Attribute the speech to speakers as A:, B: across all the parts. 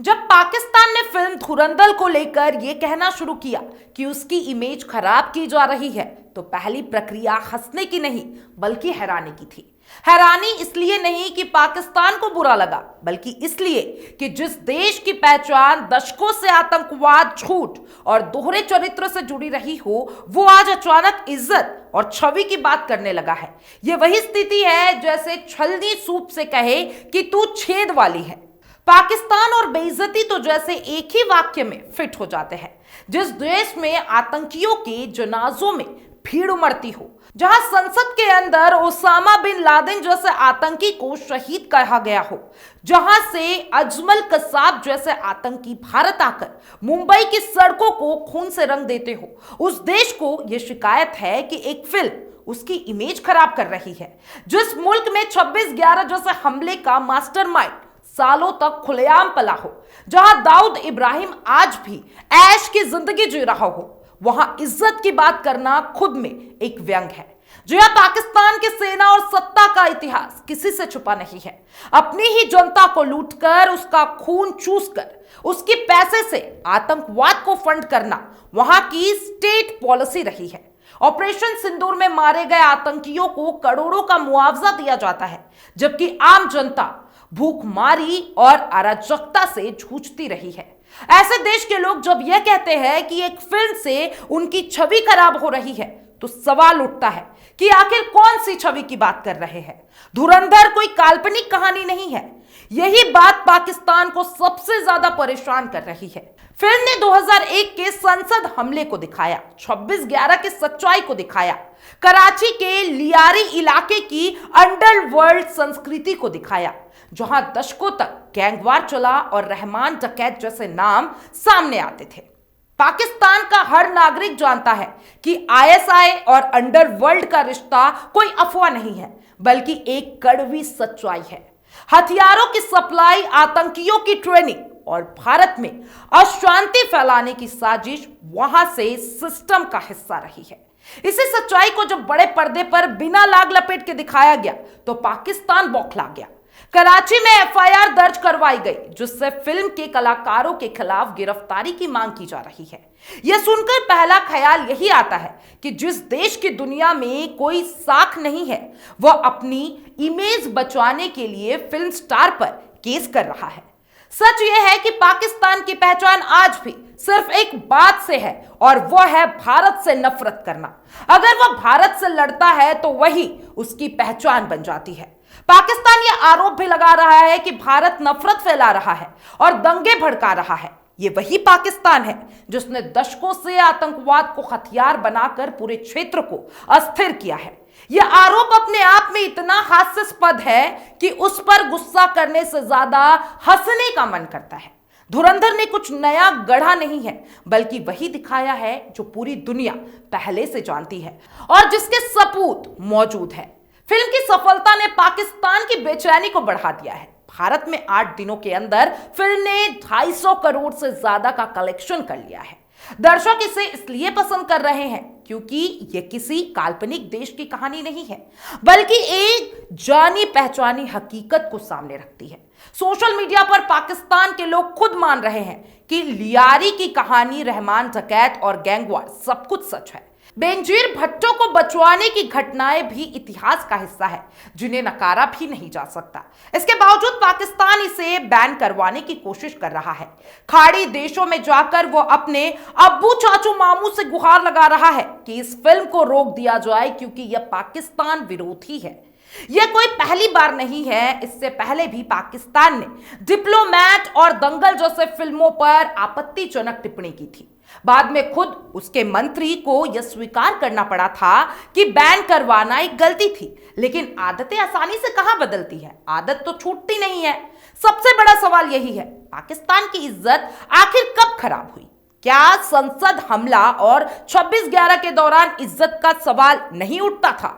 A: जब पाकिस्तान ने फिल्म धुरंधर को लेकर यह कहना शुरू किया कि उसकी इमेज खराब की जा रही है, तो पहली प्रक्रिया हंसने की नहीं बल्कि हैरानी की थी। हैरानी इसलिए नहीं कि पाकिस्तान को बुरा लगा, बल्कि इसलिए कि जिस देश की पहचान दशकों से आतंकवाद, झूठ और दोहरे चरित्र से जुड़ी रही हो, वो आज अचानक इज्जत और छवि की बात करने लगा है। यह वही स्थिति है जैसे छलनी सूप से कहे कि तू छेद वाली है। पाकिस्तान और बेइज्जती तो जैसे एक ही वाक्य में फिट हो जाते हैं। जिस देश में आतंकियों के जनाजों में भीड़ उमड़ती हो, जहां संसद के अंदर ओसामा बिन लादेन जैसे आतंकी को शहीद कहा गया हो, जहां से अजमल कसाब जैसे आतंकी भारत आकर मुंबई की सड़कों को खून से रंग देते हो, उस देश को यह शिकायत है कि एक फिल्म उसकी इमेज खराब कर रही है। जिस मुल्क में 26/11 जैसे हमले का मास्टरमाइंड सालों तक खुलेआम पला हो, जहां दाऊद इब्राहिम आज भी ऐश की जिंदगी जी रहा हो, वहां इज्जत की बात करना खुद में एक व्यंग है। जो यह पाकिस्तान की सेना और सत्ता का इतिहास किसी से छुपा नहीं है। अपनी ही जनता को लूटकर, उसका खून चूसकर, उसके पैसे से आतंकवाद को फंड करना वहां की स्टेट पॉलिसी रही है। ऑपरेशन सिंदूर में मारे गए आतंकियों को करोड़ों का मुआवजा दिया जाता है, जबकि आम जनता भूखमारी और अराजकता से जूझती रही है। ऐसे देश के लोग जब यह कहते हैं कि एक फिल्म से उनकी छवि खराब हो रही है, तो सवाल उठता है कि आखिर कौन सी छवि की बात कर रहे हैं। धुरंधर कोई काल्पनिक कहानी नहीं है। यही बात पाकिस्तान को सबसे ज्यादा परेशान कर रही है। फिल्म ने 2001 के संसद हमले को दिखाया, 26/11 की सच्चाई को दिखाया, कराची के लियारी इलाके की अंडरवर्ल्ड संस्कृति को दिखाया, जहां दशकों तक गैंगवार चला और रहमान डकैत जैसे नाम सामने आते थे। पाकिस्तान का हर नागरिक जानता है कि आईएसआई और अंडरवर्ल्ड का रिश्ता कोई अफवाह नहीं है, बल्कि एक कड़वी सच्चाई है। हथियारों की सप्लाई, आतंकियों की ट्रेनिंग और भारत में अशांति फैलाने की साजिश वहां से सिस्टम का हिस्सा रही है। इसी सच्चाई को जब बड़े पर्दे पर बिना लाग लपेट के दिखाया गया, तो पाकिस्तान बौखला गया। कराची में एफआईआर दर्ज करवाई गई, जिससे फिल्म के कलाकारों के खिलाफ गिरफ्तारी की मांग की जा रही है। यह सुनकर पहला ख्याल यही आता है कि जिस देश की दुनिया में कोई साख नहीं है, वह अपनी इमेज बचाने के लिए फिल्म स्टार पर केस कर रहा है। सच यह है कि पाकिस्तान की पहचान आज भी सिर्फ एक बात से है, और वह है भारत से नफरत करना। अगर वह भारत से लड़ता है, तो वही उसकी पहचान बन जाती है। पाकिस्तान यह आरोप भी लगा रहा है कि भारत नफरत फैला रहा है और दंगे भड़का रहा है। यह वही पाकिस्तान है जिसने दशकों से आतंकवाद को हथियार बनाकर पूरे क्षेत्र को अस्थिर किया है। यह आरोप अपने आप में इतना हास्यास्पद है कि उस पर गुस्सा करने से ज्यादा हंसने का मन करता है। धुरंधर ने कुछ नया गढ़ा नहीं है, बल्कि वही दिखाया है जो पूरी दुनिया पहले से जानती है और जिसके सबूत मौजूद है। फिल्म की सफलता ने पाकिस्तान की बेचैनी को बढ़ा दिया है। भारत में 8 दिनों के अंदर फिल्म ने 250 करोड़ से ज्यादा का कलेक्शन कर लिया है। दर्शक इसे इसलिए पसंद कर रहे हैं क्योंकि यह किसी काल्पनिक देश की कहानी नहीं है, बल्कि एक जानी पहचानी हकीकत को सामने रखती है। सोशल मीडिया पर पाकिस्तान के लोग खुद मान रहे हैं कि लियारी की कहानी, रहमान डकैत और गैंगवार सब कुछ सच है। बेनजीर भुट्टो को बचवाने की घटनाएं भी इतिहास का हिस्सा है, जिन्हें नकारा भी नहीं जा सकता। इसके बावजूद पाकिस्तान इसे बैन करवाने की कोशिश कर रहा है। खाड़ी देशों में जाकर वो अपने अब्बू, चाचू, मामू से गुहार लगा रहा है कि इस फिल्म को रोक दिया जाए, क्योंकि यह पाकिस्तान विरोधी है। यह कोई पहली बार नहीं है। इससे पहले भी पाकिस्तान ने डिप्लोमैट और दंगल जैसे फिल्मों पर आपत्तिजनक टिप्पणी की थी। बाद में खुद उसके मंत्री को यह स्वीकार करना पड़ा था कि बैन करवाना एक गलती थी, लेकिन आदतें आसानी से कहां बदलती है। आदत तो छूटती नहीं है। सबसे बड़ा सवाल यही है, पाकिस्तान की इज्जत आखिर कब खराब हुई? क्या संसद हमला और 26/11 के दौरान इज्जत का सवाल नहीं उठता था?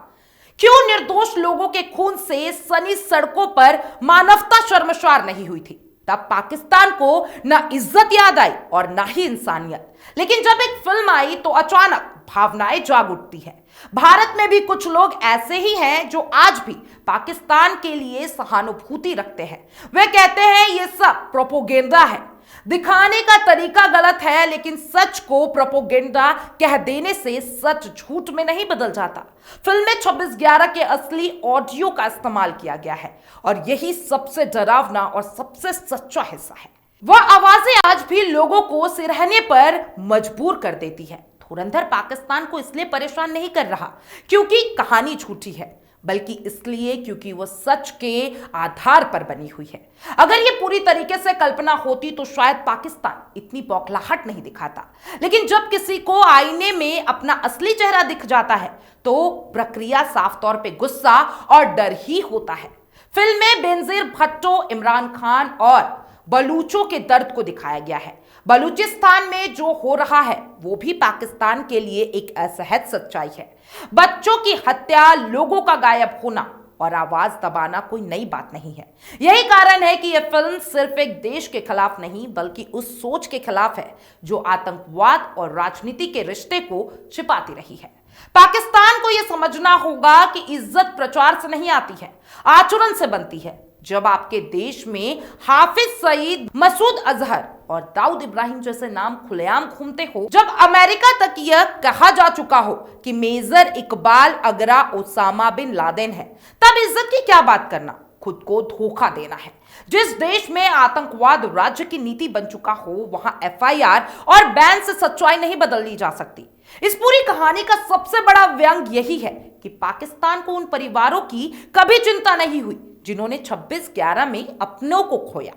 A: क्यों निर्दोष लोगों के खून से सनी सड़कों पर मानवता शर्मसार नहीं हुई थी? तब पाकिस्तान को ना इज्जत याद आई और ना ही इंसानियत। लेकिन जब एक फिल्म आई, तो अचानक भावनाएं जाग उठती है। भारत में भी कुछ लोग ऐसे ही हैं जो आज भी पाकिस्तान के लिए सहानुभूति रखते हैं। वे कहते हैं ये सब प्रोपोगेंडा है, दिखाने का तरीका गलत है, लेकिन सच को प्रोपोगेंडा कह देने से सच झूठ में नहीं बदल जाता। फिल्म में 26/11 के असली ऑडियो का इस्तेमाल किया गया है और यही सबसे डरावना और सबसे सच्चा हिस्सा है। वह आवाजें आज भी लोगों को सिरहने पर मजबूर कर देती है। धुरंधर पाकिस्तान को इसलिए परेशान नहीं कर रहा क्योंकि कहानी झूठी है, बल्कि इसलिए क्योंकि वह सच के आधार पर बनी हुई है। अगर यह पूरी तरीके से कल्पना होती तो शायद पाकिस्तान इतनी बौखलाहट नहीं दिखाता। लेकिन जब किसी को आईने में अपना असली चेहरा दिख जाता है तो प्रक्रिया साफ तौर पे गुस्सा और डर ही होता है। फिल्म में बेनजीर भुट्टो, इमरान खान और बलूचों के दर्द को दिखाया गया है। बलूचिस्तान में जो हो रहा है वो भी पाकिस्तान के लिए एक असहज सच्चाई है। बच्चों की हत्या, लोगों का गायब होना और आवाज दबाना कोई नई बात नहीं है। यही कारण है कि यह फिल्म सिर्फ एक देश के खिलाफ नहीं बल्कि उस सोच के खिलाफ है जो आतंकवाद और राजनीति के रिश्ते को छिपाती रही है। पाकिस्तान को यह समझना होगा कि इज्जत प्रचार से नहीं आती है, आचरण से बनती है। जब आपके देश में हाफिज सईद, मसूद अजहर और दाऊद इब्राहिम जैसे नाम खुलेआम घूमते हो, जब अमेरिका तक यह कहा जा चुका हो कि मेजर इकबाल अगरा ओसामा बिन लादेन है, तब इज्जत की क्या बात करना, खुद को धोखा देना है। जिस देश में आतंकवाद राज्य की नीति बन चुका हो वहां एफआईआर और बैन से सच्चाई नहीं बदल ली जा सकती। इस पूरी कहानी का सबसे बड़ा व्यंग यही है कि पाकिस्तान को उन परिवारों की कभी चिंता नहीं हुई जिन्होंने 26/11 में अपनों को खोया।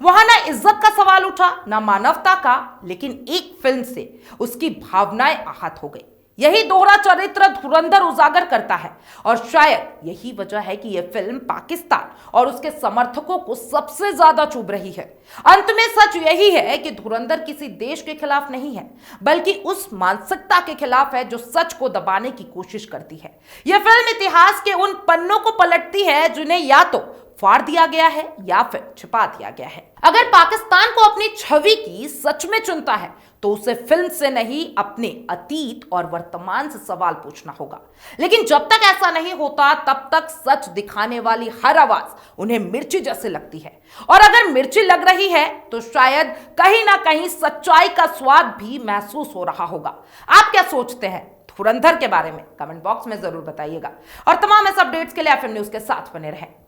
A: वहां ना इज्जत का सवाल उठा, ना मानवता का, लेकिन एक फिल्म से उसकी भावनाएं आहत हो गई। यही दोहरा चरित्र धुरंधर उजागर करता है और शायद यही वजह है कि यह फिल्म पाकिस्तान और उसके समर्थकों को सबसे ज्यादा चुभ रही है। अंत में सच यही है कि धुरंधर किसी देश के खिलाफ नहीं है बल्कि उस मानसिकता के खिलाफ है जो सच को दबाने की कोशिश करती है। यह फिल्म इतिहास के उन पन्नों को पलटती है जिन्हें या तो फाड़ दिया गया है या फिर छिपा दिया गया है। अगर पाकिस्तान को अपनी छवि की सच में चिंता है तो उसे फिल्म से नहीं अपने अतीत और वर्तमान से सवाल पूछना होगा। लेकिन जब तक ऐसा नहीं होता तब तक सच दिखाने वाली हर आवाज उन्हें मिर्ची जैसे लगती है। और अगर मिर्ची लग रही है तो शायद कहीं ना कहीं सच्चाई का स्वाद भी महसूस हो रहा होगा। आप क्या सोचते हैं धुरंधर के बारे में? कमेंट बॉक्स में जरूर बताइएगा और तमाम ऐसे अपडेट्स के लिए एफएम न्यूज के साथ बने रहें।